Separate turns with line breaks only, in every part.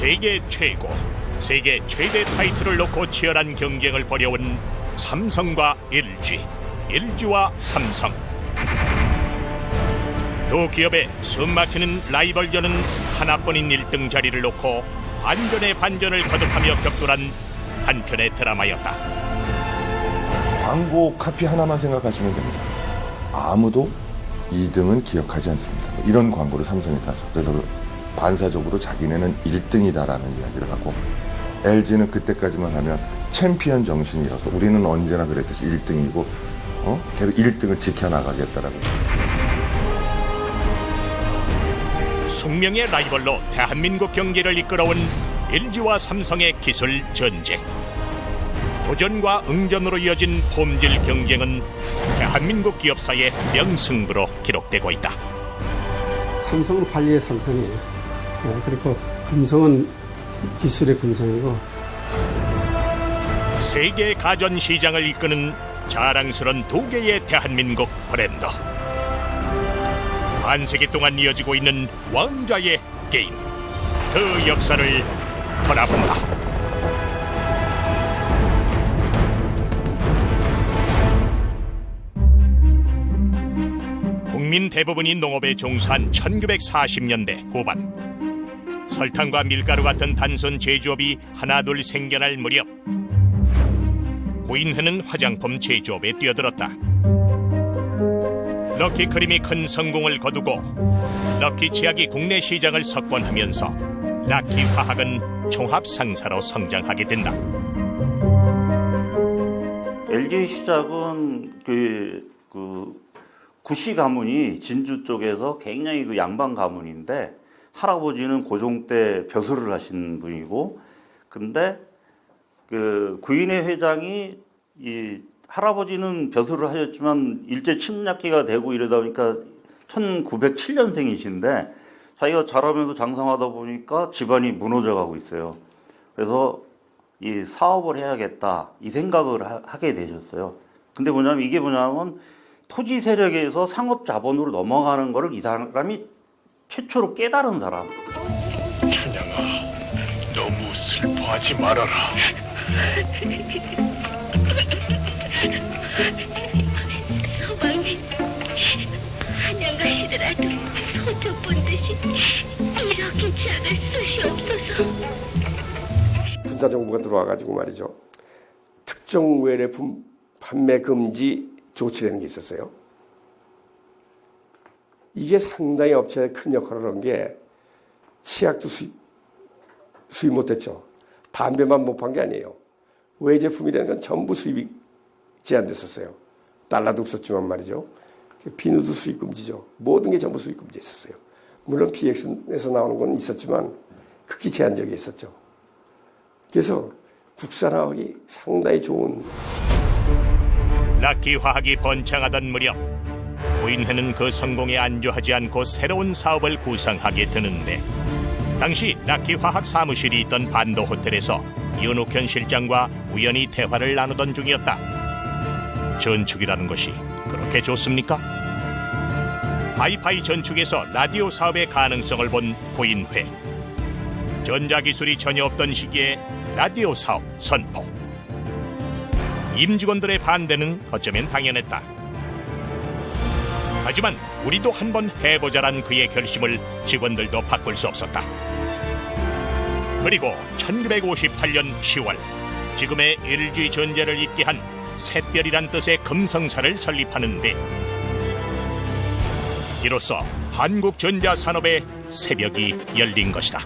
세계 최고, 세계 최대 타이틀을 놓고 치열한 경쟁을 벌여온 삼성과 LG, LG와 삼성. 두 기업의 숨막히는 라이벌전은 하나뿐인 1등 자리를 놓고 반전의 반전을 거듭하며 격돌한 한편의 드라마였다.
광고 카피 하나만 생각하시면 됩니다. 아무도 2등은 기억하지 않습니다. 이런 광고를 삼성에서 하죠. 그래서 반사적으로 자기네는 1등이다라는 이야기를 하고, LG는 그때까지만 하면 챔피언 정신이어서 우리는 언제나 그랬듯이 1등이고 계속 1등을 지켜나가겠다라고.
숙명의 라이벌로 대한민국 경기를 이끌어온 LG와 삼성의 기술 전쟁. 도전과 응전으로 이어진 폼질 경쟁은 대한민국 기업사의 명승부로 기록되고 있다.
삼성은 관리의 삼성이에요. 그리고 금성은 기술의 금성이고.
세계 가전 시장을 이끄는 자랑스러운 두 개의 대한민국 브랜드. 반세기 동안 이어지고 있는 왕좌의 게임. 그 역사를 돌아본다. 국민 대부분이 농업에 종사한 1940년대 후반, 설탕과 밀가루 같은 단순 제조업이 하나둘 생겨날 무렵, 고인회는 화장품 제조업에 뛰어들었다. 럭키 크림이 큰 성공을 거두고 럭키 치약이 국내 시장을 석권하면서 락키 화학은 종합 상사로 성장하게 된다.
LG 시작은 구씨 가문이 진주 쪽에서 굉장히 양반 가문인데, 할아버지는 고종 때 벼슬을 하신 분이고, 근데 구인회 회장이 할아버지는 벼슬을 하셨지만 일제 침략기가 되고 이러다 보니까 1907년생이신데 자기가 자라면서 장성하다 보니까 집안이 무너져가고 있어요. 그래서 이 사업을 해야겠다 이 생각을 하게 되셨어요. 근데 이게 뭐냐면 토지 세력에서 상업 자본으로 넘어가는 거를 이 사람이 최초로 깨달은 사람.
춘향아, 너무 슬퍼하지 말아라.
서방님, 한양가 시더라도 손톱 본 듯이 이렇게 작을 수시 없어서.
군사정부가 들어와가지고 말이죠. 특정 외래품 판매 금지 조치라는 게 있었어요. 이게 상당히 업체에 큰 역할을 한 게, 치약도 수입 못했죠. 담배만 못 판 게 아니에요. 외 제품이라는 건 전부 수입이 제한됐었어요. 달러도 없었지만 말이죠. 비누도 수입 금지죠. 모든 게 전부 수입 금지했었어요. 물론 PX에서 나오는 건 있었지만 극히 제한적이 있었죠. 그래서 국산화하기 상당히 좋은.
락키 화학이 번창하던 무렵, 고인회는 그 성공에 안주하지 않고 새로운 사업을 구상하게 되는데, 당시 락키 화학 사무실이 있던 반도 호텔에서 윤옥현 실장과 우연히 대화를 나누던 중이었다. 전축이라는 것이 그렇게 좋습니까? 하이파이 전축에서 라디오 사업의 가능성을 본 고인회. 전자기술이 전혀 없던 시기에 라디오 사업 선포. 임직원들의 반대는 어쩌면 당연했다. 하지만 우리도 한번 해보자란 그의 결심을 직원들도 바꿀 수 없었다. 그리고 1958년 10월, 지금의 LG전자를 잇게 한 샛별이란 뜻의 금성사를 설립하는데, 이로써 한국 전자 산업의 새벽이 열린 것이다.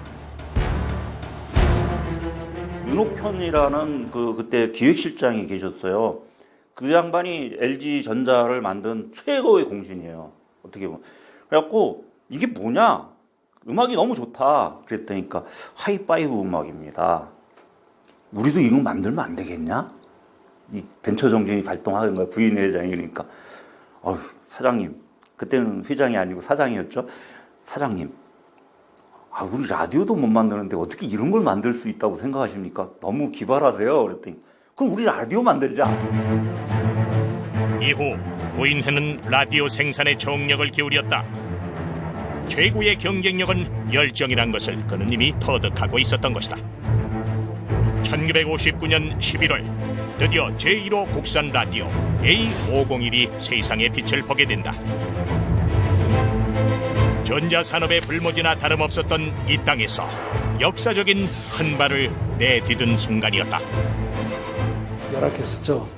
윤옥현이라는 그때 기획실장이 계셨어요. 그 양반이 LG전자를 만든 최고의 공신이에요. 어떻게 보면. 그래갖고 이게 뭐냐? 음악이 너무 좋다. 그랬더니까 하이파이브 음악입니다. 우리도 이거 만들면 안 되겠냐? 이 벤처 정신이 발동하는 거야. 부인회장이니까. 사장님. 그때는 회장이 아니고 사장이었죠. 사장님. 우리 라디오도 못 만드는데 어떻게 이런 걸 만들 수 있다고 생각하십니까? 너무 기발하세요. 그랬더니 그럼 우리 라디오 만들자.
이후 고인회는 라디오 생산에 총력을 기울였다. 최고의 경쟁력은 열정이란 것을 그는 이미 터득하고 있었던 것이다. 1959년 11월 드디어 제1호 국산 라디오 A501이 세상의 빛을 보게 된다. 전자산업의 불모지나 다름없었던 이 땅에서 역사적인 한 발을 내디딘 순간이었다.
열악했었죠.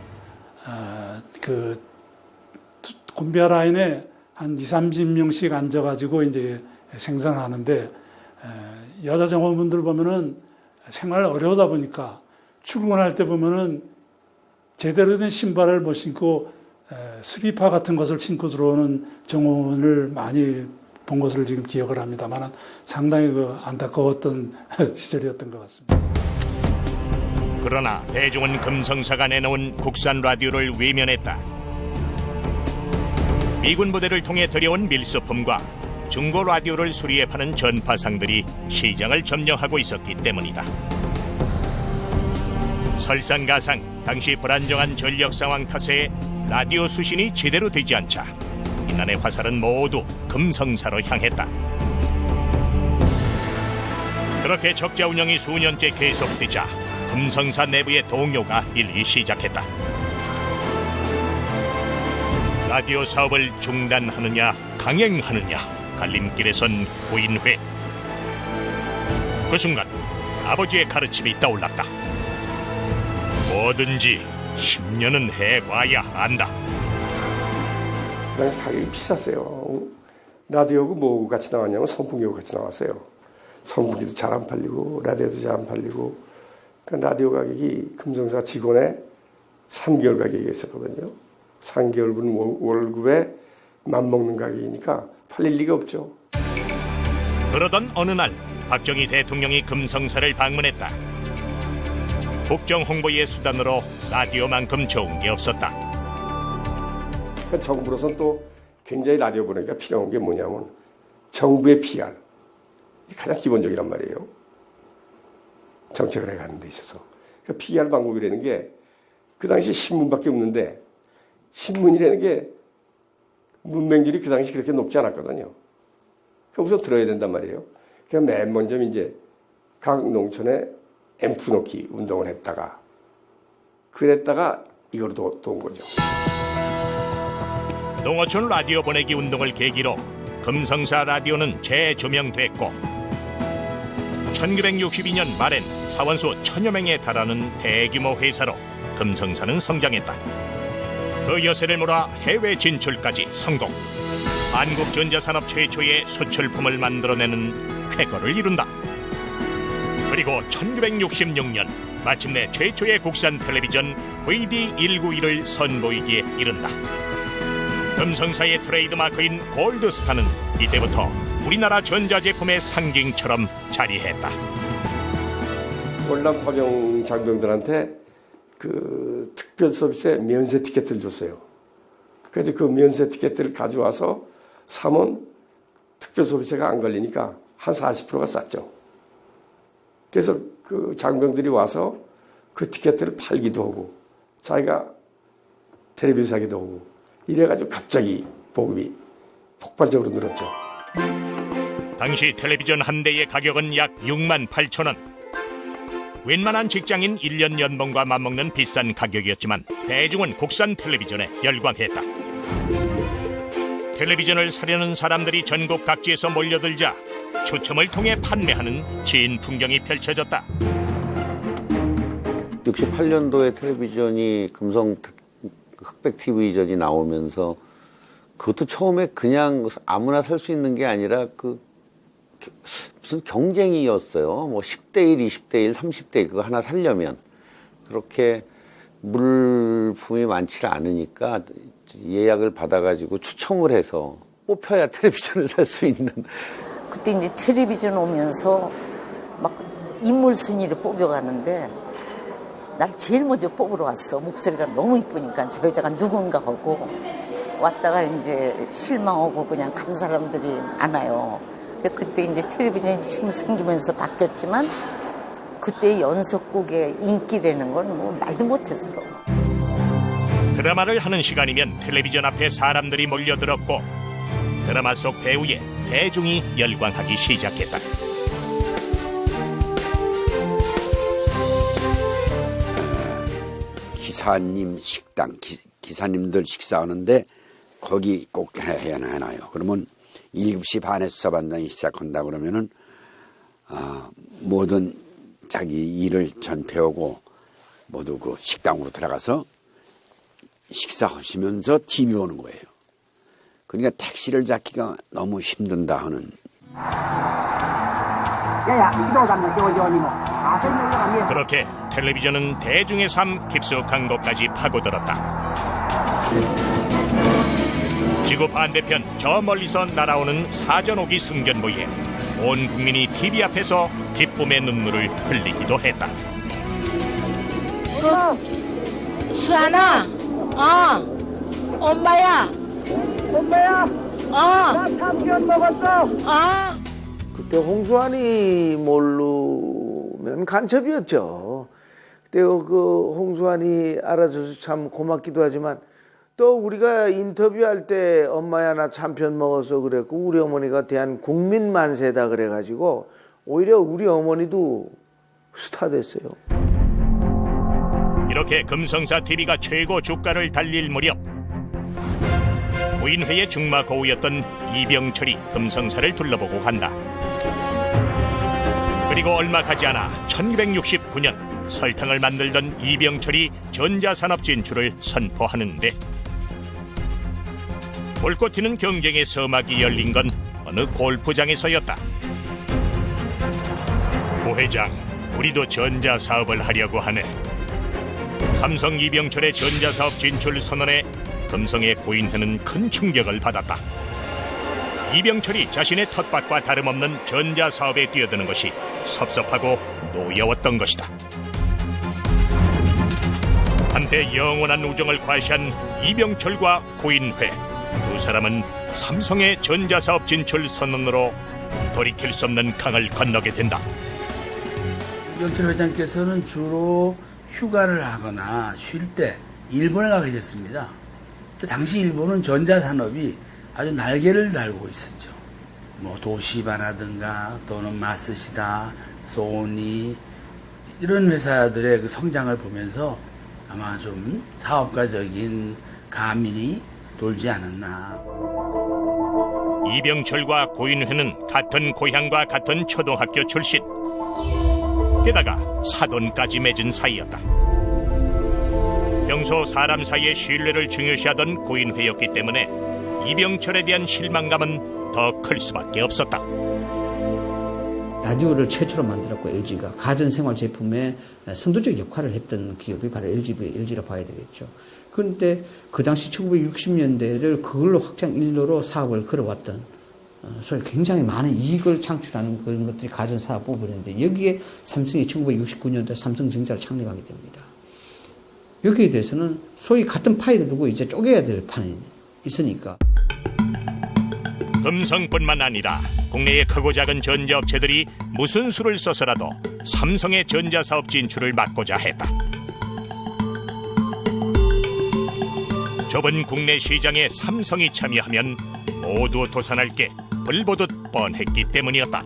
곤비아 라인에 한 20-30명씩 앉아가지고 이제 생산하는데, 여자 정원분들 보면은 생활 어려우다 보니까 출근할 때 보면은 제대로 된 신발을 못 신고 스리퍼 같은 것을 신고 들어오는 정원을 많이 본 것을 지금 기억을 합니다만 상당히 안타까웠던 시절이었던 것 같습니다.
그러나 대중은 금성사가 내놓은 국산 라디오를 외면했다. 미군 부대를 통해 들여온 밀수품과 중고 라디오를 수리해 파는 전파상들이 시장을 점령하고 있었기 때문이다. 설상가상 당시 불안정한 전력 상황 탓에 라디오 수신이 제대로 되지 않자 이난의 화살은 모두 금성사로 향했다. 그렇게 적자 운영이 수년째 계속되자 금성사 내부의 동요가 일기 시작했다. 라디오 사업을 중단하느냐 강행하느냐 갈림길에 선 고인회. 그 순간 아버지의 가르침이 떠올랐다. 뭐든지 10년은 해봐야 안다.
그 당시 가격이 비쌌어요. 라디오하고 뭐하고 같이 나왔냐면 선풍기하고 같이 나왔어요. 선풍기도 잘 안 팔리고 라디오도 잘 안 팔리고. 그러니까 라디오 가격이 금성사 직원의 3개월 가격이 있었거든요. 3개월분 월급에 맞먹는 가격이니까 팔릴 리가 없죠.
그러던 어느 날 박정희 대통령이 금성사를 방문했다. 국정 홍보의 수단으로 라디오만큼 좋은 게 없었다.
그러니까 정부로서는 또 굉장히 라디오 보내기가 필요한 게 뭐냐면 정부의 PR. 가장 기본적이란 말이에요. 정책을 해가는 데 있어서. 그러니까 PR 방법이라는 게 그 당시 신문밖에 없는데 신문이라는 게 문맹률이 그 당시 그렇게 높지 않았거든요. 그러니까 우선 들어야 된단 말이에요. 그냥 맨 먼저 이제 각 농촌에 앰프 놓기 운동을 했다가 그랬다가 이걸로 또 온 거죠.
농어촌 라디오 보내기 운동을 계기로 금성사 라디오는 재조명됐고 1962년 말엔 사원수 1000여 명에 달하는 대규모 회사로 금성사는 성장했다. 그 여세를 몰아 해외 진출까지 성공. 한국전자산업 최초의 수출품을 만들어내는 쾌거를 이룬다. 그리고 1966년 마침내 최초의 국산 텔레비전 VD191을 선보이기에 이른다. 금성사의 트레이드마크인 골드스타는 이때부터 우리나라 전자제품의 상징처럼 자리했다.
월남 파병 장병들한테 그 특별 서비스에 면세 티켓을 줬어요. 그래서 그 면세 티켓들을 가져와서 사면 특별 서비스가 안 걸리니까 한 40%가 쌌죠. 그래서 그 장병들이 와서 그 티켓들을 팔기도 하고 자기가 텔레비전 사기도 하고 이래가지고 갑자기 보급이 폭발적으로 늘었죠.
당시 텔레비전 한 대의 가격은 약 68,000원. 웬만한 직장인 1년 연봉과 맞먹는 비싼 가격이었지만 대중은 국산 텔레비전에 열광했다. 텔레비전을 사려는 사람들이 전국 각지에서 몰려들자 추첨을 통해 판매하는 진 풍경이 펼쳐졌다.
68년도에 텔레비전이 금성 흑백 TV전이 나오면서 그것도 처음에 그냥 아무나 살 수 있는 게 아니라 무슨 경쟁이었어요. 뭐 10대 1, 20대 1, 30대 1 그거 하나 살려면 그렇게 물품이 많지 않으니까 예약을 받아가지고 추첨을 해서 뽑혀야 텔레비전을 살 수 있는.
그때 이제 텔레비전 오면서 막 인물 순위를 뽑혀가는데 날 제일 먼저 뽑으러 왔어. 목소리가 너무 이쁘니까 저 여자가 누군가 하고 왔다가 이제 실망하고 그냥 간 사람들이 많아요. 그때 이제 텔레비전이 지금 생기면서 바뀌었지만 그때 연속곡의 인기라는 건 뭐 말도 못했어.
드라마를 하는 시간이면 텔레비전 앞에 사람들이 몰려들었고 드라마 속 배우의 대중이 열광하기 시작했다.
기사님 식당, 기사님들 식사하는데 거기 꼭 해놔요. 그러면 7시 반에 수사반장이 시작한다 그러면은 모든 자기 일을 전폐하고 모두 그 식당으로 들어가서 식사하시면서 TV 보는 거예요. 그러니까 택시를 잡기가 너무 힘든다 하는.
그렇게 텔레비전은 대중의 삶 깊숙한 곳까지 파고들었다. 지구 반대편 저 멀리서 날아오는 사전오기 승전부에 온 국민이 TV 앞에서 기쁨의 눈물을 흘리기도 했다.
수아나, 엄마야. 나 참견 먹었어.
그때 홍수환이 모르면 간첩이었죠. 그때 그 홍수환이 알아줘서 참 고맙기도 하지만 또 우리가 인터뷰할 때 엄마야 나 참편 먹어서 그랬고 우리 어머니가 대한 국민 만세다 그래가지고 오히려 우리 어머니도 스타 됐어요.
이렇게 금성사 TV가 최고 주가를 달릴 무렵 고인회의 중마고우였던 이병철이 금성사를 둘러보고 간다. 그리고 얼마 가지 않아 1969년 설탕을 만들던 이병철이 전자산업 진출을 선포하는데 불꽃 튀는 경쟁의 서막이 열린 건 어느 골프장에서였다. 고 회장, 우리도 전자사업을 하려고 하네. 삼성 이병철의 전자사업 진출 선언에 금성의 고인회는 큰 충격을 받았다. 이병철이 자신의 텃밭과 다름없는 전자사업에 뛰어드는 것이 섭섭하고 노여웠던 것이다. 한때 영원한 우정을 과시한 이병철과 고인회, 두 사람은 삼성의 전자사업 진출 선언으로 돌이킬 수 없는 강을 건너게 된다.
이병철 회장께서는 주로 휴가를 하거나 쉴 때 일본에 가 계셨습니다. 당시 일본은 전자산업이 아주 날개를 달고 있었죠. 뭐 도시바라든가 또는 마쓰시다, 소니 이런 회사들의 그 성장을 보면서 아마 좀 사업가적인 감이 돌지 않았나.
이병철과 고인회는 같은 고향과 같은 초등학교 출신. 게다가 사돈까지 맺은 사이였다. 평소 사람 사이의 신뢰를 중요시하던 고인회였기 때문에 이병철에 대한 실망감은 더 클 수밖에 없었다.
라디오를 최초로 만들었고 LG가 가전생활 제품에 선도적 역할을 했던 기업이 바로 LG라 봐야 되겠죠. 그런데 그 당시 1960년대를 그걸로 확장 일로로 사업을 걸어왔던 소위 굉장히 많은 이익을 창출하는 그런 것들이 가전사업 부분인데 여기에 삼성이 1969년도에 삼성전자를 창립하게 됩니다. 여기에 대해서는 소위 같은 파이를 두고 이제 쪼개야 될 판이 있으니까.
금성뿐만 아니라 국내의 크고 작은 전자업체들이 무슨 수를 써서라도 삼성의 전자사업 진출을 막고자 했다. 좁은 국내 시장에 삼성이 참여하면 모두 도산할 게 불보듯 뻔했기 때문이었다.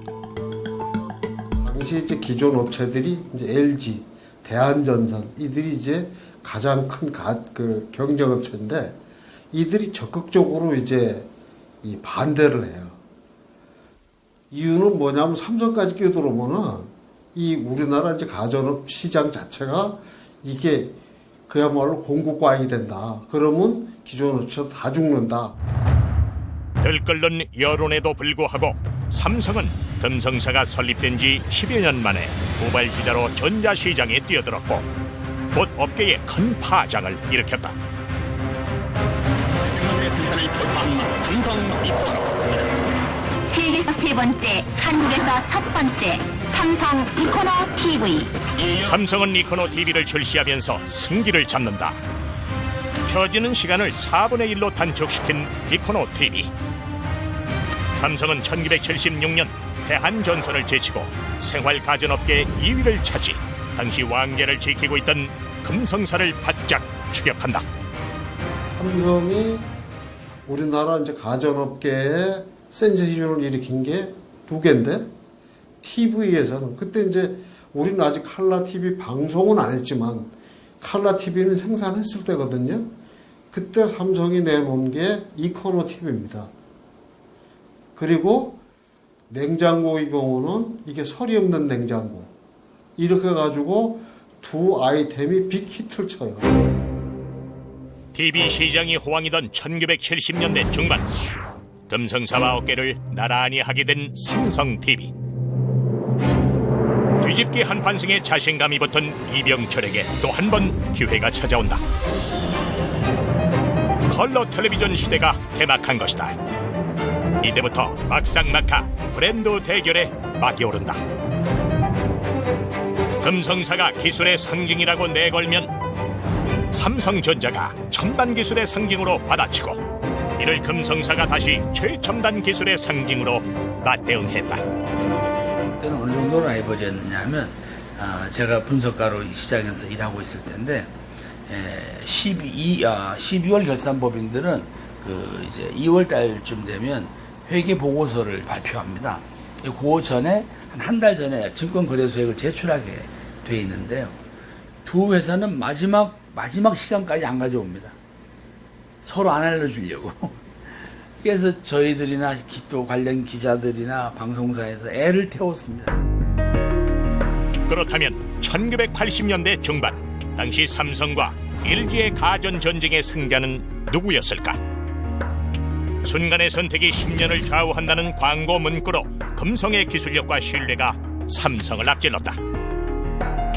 당시 이제 기존 업체들이 이제 LG, 대한전선 이들이 이제 가장 큰 경쟁 업체인데 이들이 적극적으로 이제 이 반대를 해요. 이유는 뭐냐면 삼성까지 끼어들어보면 이 우리나라 이제 가전업 시장 자체가 이게 그야말로 공급과잉이 된다. 그러면 기존 업체도 다 죽는다.
들끓는 여론에도 불구하고 삼성은 금성사가 설립된 지 10여 년 만에 후발주자로 전자시장에 뛰어들었고 곧 업계에 큰 파장을 일으켰다.
세계에서 세 번째, 한국에서 첫 번째 삼성 이코노 TV.
삼성은 이코노 TV를 출시하면서 승기를 잡는다. 켜지는 시간을 4분의 1로 단축시킨 이코노 TV. 삼성은 1976년 대한전선을 제치고 생활가전업계 2위를 차지 당시 왕좌를 지키고 있던 금성사를 바짝 추격한다.
삼성이 우리나라 이제 가전업계의 센세이션을 일으킨 게 두 개인데 TV에서는 그때 이제 우리는 아직 칼라 TV 방송은 안 했지만 칼라 TV는 생산했을 때거든요. 그때 삼성이 내놓은 게 이코노 TV입니다. 그리고 냉장고의 경우는 이게 설이 없는 냉장고. 이렇게 해가지고 두 아이템이 빅히트를 쳐요.
TV 시장이 호황이던 1970년대 중반, 금성사와 어깨를 나란히 하게 된 삼성 TV. 뒤집기 한판승의 자신감이 붙은 이병철에게 또 한 번 기회가 찾아온다. 컬러 텔레비전 시대가 개막한 것이다. 이때부터 막상막하 브랜드 대결에 막이 오른다. 금성사가 기술의 상징이라고 내걸면 삼성전자가 첨단 기술의 상징으로 받아치고, 이를 금성사가 다시 최첨단 기술의 상징으로 맞대응했다.
그때는 어느 정도로 알려졌느냐 하면, 제가 분석가로 시장에서 일하고 있을 때인데, 12월 결산법인들은 이제 2월 달쯤 되면 회계 보고서를 발표합니다. 그 전에 한 달 전에 증권거래소액을 제출하게 돼 있는데요. 두 회사는 마지막 시간까지 안 가져옵니다. 서로 안 알려주려고. 그래서 저희들이나 또 관련 기자들이나 방송사에서 애를 태웠습니다.
그렇다면 1980년대 중반, 당시 삼성과 LG의 가전 전쟁의 승자는 누구였을까? 순간의 선택이 10년을 좌우한다는 광고 문구로 금성의 기술력과 신뢰가 삼성을 앞질렀다.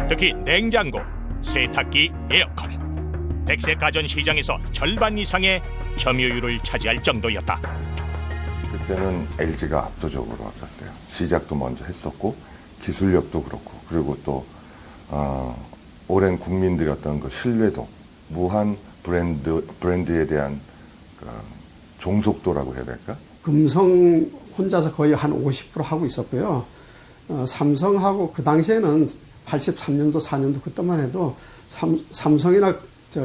특히 냉장고, 세탁기, 에어컨, 백색 가전 시장에서 절반 이상의 점유율을 차지할 정도였다.
그때는 LG가 압도적으로 앞섰어요. 시작도 먼저 했었고 기술력도 그렇고, 그리고 또 오랜 국민들의 어떤 그 신뢰도, 무한 브랜드에 대한 그 종속도라고 해야 될까?
금성 혼자서 거의 한 50% 하고 있었고요. 삼성하고 그 당시에는 83년도 4년도 그때만 해도 삼성이나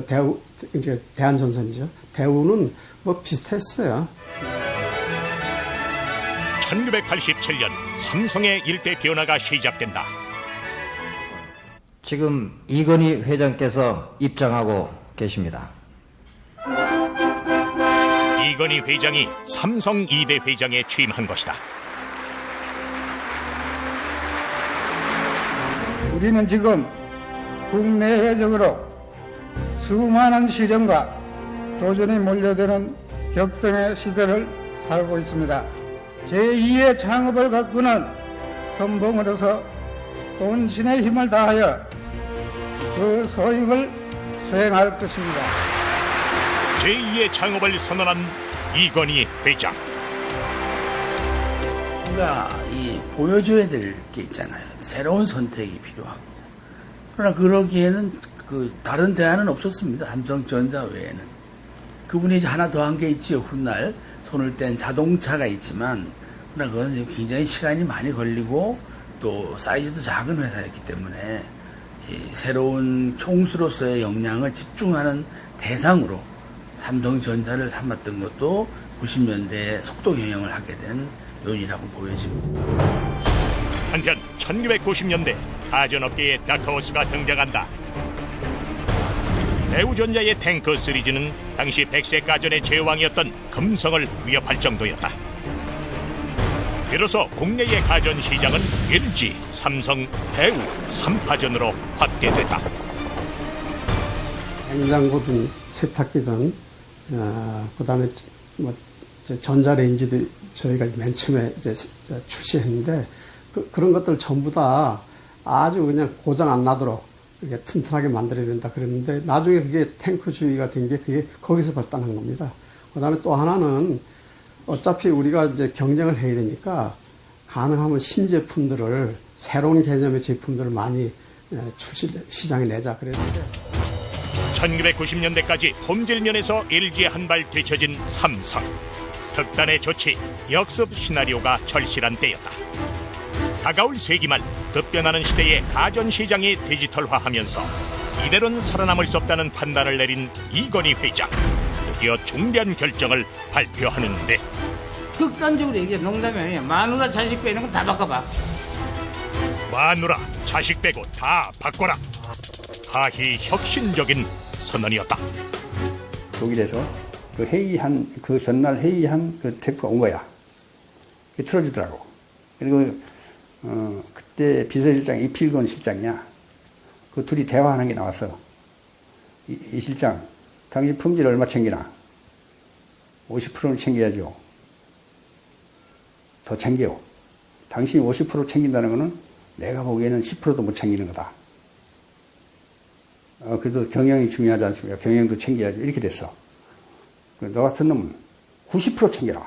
대우, 이제 대한전선이죠. 대우는 뭐 비슷했어요.
1987년 삼성의 일대 변화가 시작된다.
지금 이건희 회장께서 입장하고 계십니다.
이건희 회장이 삼성 2대 회장에 취임한 것이다.
우리는 지금 국내외적으로 수많은 시련과 도전이 몰려드는 격동의 시대를 살고 있습니다. 제2의 창업을 가꾸는 선봉으로서 온신의 힘을 다하여 그 소임을 수행할 것입니다.
제2의 창업을 선언한 이건희 회장.
뭔가 보여줘야 될 게 있잖아요. 새로운 선택이 필요하고. 그러나 그러기에는 다른 대안은 없었습니다. 삼성전자 외에는. 그분이 이제 하나 더 한 게 있지요. 훗날 손을 뗀 자동차가 있지만, 그러나 그건 굉장히 시간이 많이 걸리고 또 사이즈도 작은 회사였기 때문에 새로운 총수로서의 역량을 집중하는 대상으로 삼성전자를 삼았던 것도 90년대에 속도 경영을 하게 된 요인이라고 보여집니다.
한편 1990년대 가전업계에 다크호스가 등장한다. 대우전자의 탱크 시리즈는 당시 백색 가전의 제왕이었던 금성을 위협할 정도였다. 비로소 국내의 가전 시장은 LG, 삼성, 대우 3파전으로 확대됐다.
냉장고든 세탁기든 그다음에 뭐 전자레인지도 저희가 맨 처음에 이제 출시했는데 그런 것들 전부 다 아주 그냥 고장 안 나도록 이렇게 튼튼하게 만들어야 된다 그랬는데, 나중에 그게 탱크주의가 된 게 그게 거기서 발단한 겁니다. 그다음에 또 하나는 어차피 우리가 이제 경쟁을 해야 되니까 가능하면 신제품들을, 새로운 개념의 제품들을 많이 시장에 내자 그랬는데,
1990년대까지 품질 면에서 LG에 한 발 뒤처진 삼성. 특단의 조치, 역습 시나리오가 절실한 때였다. 다가올 세기말 급변하는 시대에 가전시장이 디지털화하면서 이대로는 살아남을 수 없다는 판단을 내린 이건희 회장. 드디어 중대한 결정을 발표하는데,
극단적으로 얘기해. 농담이 아니야. 마누라 자식 빼는 건 다 바꿔봐.
마누라 자식 빼고 다 바꿔라. 하히 혁신적인 선언이었다.
독일에서 그 전날 회의한 그 테이프가 온 거야. 그게 틀어주더라고. 그리고 그때 비서실장이 이필건 실장이야. 그 둘이 대화하는 게 나왔어. 이 실장, 당신 품질 얼마 챙기나? 50%는 챙겨야죠. 더 챙겨. 당신이 50% 챙긴다는 거는 내가 보기에는 10%도 못 챙기는 거다. 그래도 경영이 중요하지 않습니까? 경영도 챙겨야죠. 이렇게 됐어. 너 같은 놈은 90% 챙겨라.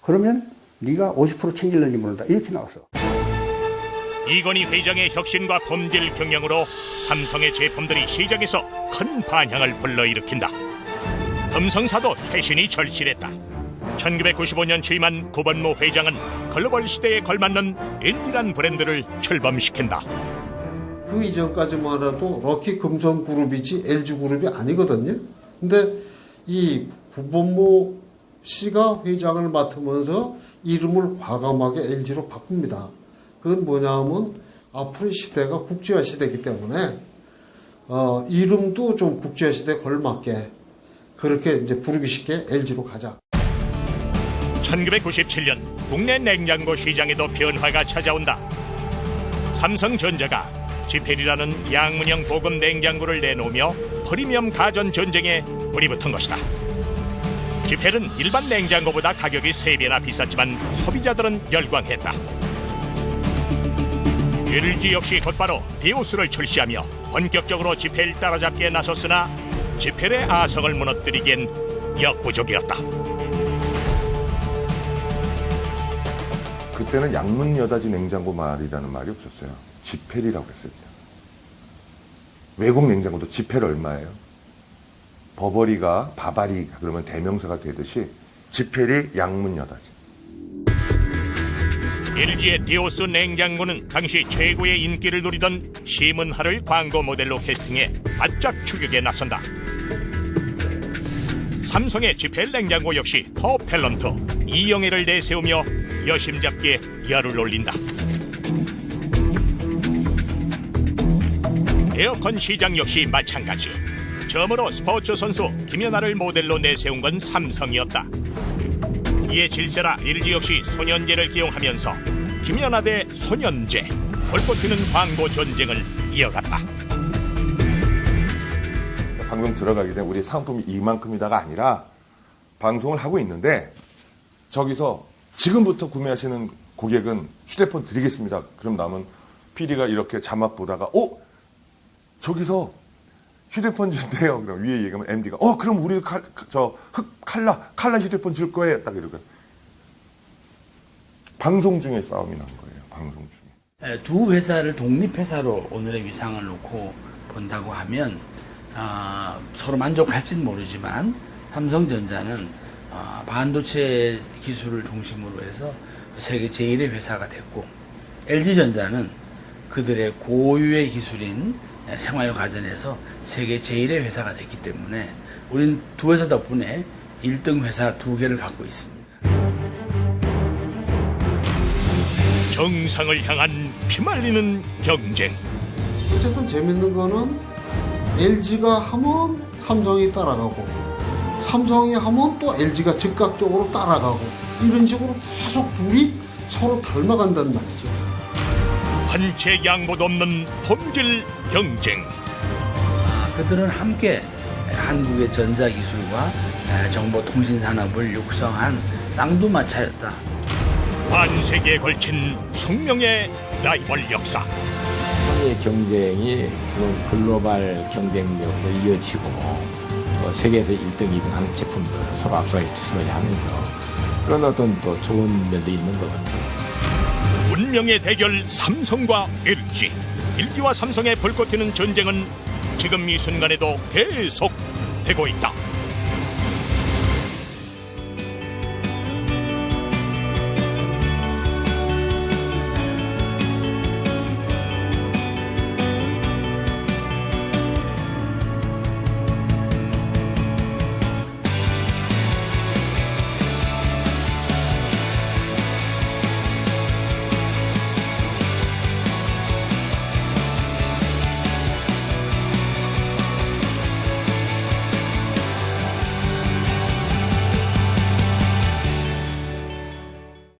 그러면 네가 50% 챙길는지 모른다. 이렇게 나왔어.
이건희 회장의 혁신과 품질 경영으로 삼성의 제품들이 시장에서 큰 반향을 불러일으킨다. 금성사도 쇄신이 절실했다. 1995년 취임한 구본모 회장은 글로벌 시대에 걸맞는 LG란 브랜드를 출범시킨다.
그 이전까지만 해도 럭키 금성그룹이지 LG그룹이 아니거든요. 근데 이 구본모 씨가 회장을 맡으면서 이름을 과감하게 LG로 바꿉니다. 그건 뭐냐면 앞으로 시대가 국제화 시대이기 때문에 이름도 좀 국제화 시대에 걸맞게 그렇게 이제 부르기 쉽게 LG로 가자.
1997년 국내 냉장고 시장에도 변화가 찾아온다. 삼성전자가 지펠이라는 양문형 고급 냉장고를 내놓으며 프리미엄 가전 전쟁에 불이 붙은 것이다. 지펠은 일반 냉장고보다 가격이 3배나 비쌌지만 소비자들은 열광했다. LG 역시 곧바로 디오스를 출시하며 본격적으로 지펠 따라잡기에 나섰으나 지펠의 아성을 무너뜨리기엔 역부족이었다.
그때는 양문 여닫이 냉장고 말이라는 말이 없었어요. 지펠이라고 했었죠. 외국 냉장고도 지펠 얼마예요? 버버리가 바바리가 그러면 대명사가 되듯이 지펠이 양문 여닫이.
LG의 디오스 냉장고는 당시 최고의 인기를 누리던 시문하를 광고 모델로 캐스팅해 바짝 추격에 나선다. 삼성의 지펠 냉장고 역시 톱 탤런트 이영애를 내세우며 여심잡기에 열을 올린다. 에어컨 시장 역시 마찬가지. 처음으로 스포츠 선수 김연아를 모델로 내세운 건 삼성이었다. 이에 질세라 LG 역시 손현재를 기용하면서 김연아 대 손현재 불꽃 튀는 광고 전쟁을 이어갔다.
방송 들어가기 전에 우리 상품이 이만큼이다가 아니라 방송을 하고 있는데 저기서 지금부터 구매하시는 고객은 휴대폰 드리겠습니다. 그럼 남은 PD가 이렇게 자막 보다가 저기서 휴대폰 준대요. 그럼 위에 얘기하면 MD가 그럼 우리 칼라 휴대폰 줄 거예요. 딱 이러고 방송 중에 싸움이 난 거예요. 방송 중에.
두 회사를 독립회사로 오늘의 위상을 놓고 본다고 하면 서로 만족할지는 모르지만 삼성전자는 반도체 기술을 중심으로 해서 세계 제1의 회사가 됐고 LG전자는 그들의 고유의 기술인 생활가전에서 세계 제1의 회사가 됐기 때문에 우린 두 회사 덕분에 1등 회사 두 개를 갖고 있습니다.
정상을 향한 피말리는 경쟁.
어쨌든 재밌는 거는 LG가 하면 삼성이 따라가고 삼성이 하면 또 LG가 즉각적으로 따라가고 이런 식으로 계속 둘이 서로 닮아간다는 말이죠.
한 채 양보도 없는 품질 경쟁.
그들은 함께 한국의 전자기술과 정보통신산업을 육성한 쌍두마차였다.
반세기에 걸친 숙명의 라이벌 역사.
이 경쟁이 글로벌 경쟁력으로 이어지고 세계에서 1등, 2등 하는 제품들 서로 앞서가게 하면서 그런 어떤 또 좋은 면도 있는 것 같아요.
운명의 대결 삼성과 LG. LG와 삼성의 불꽃 튀는 전쟁은 지금 이 순간에도 계속 되고 있다.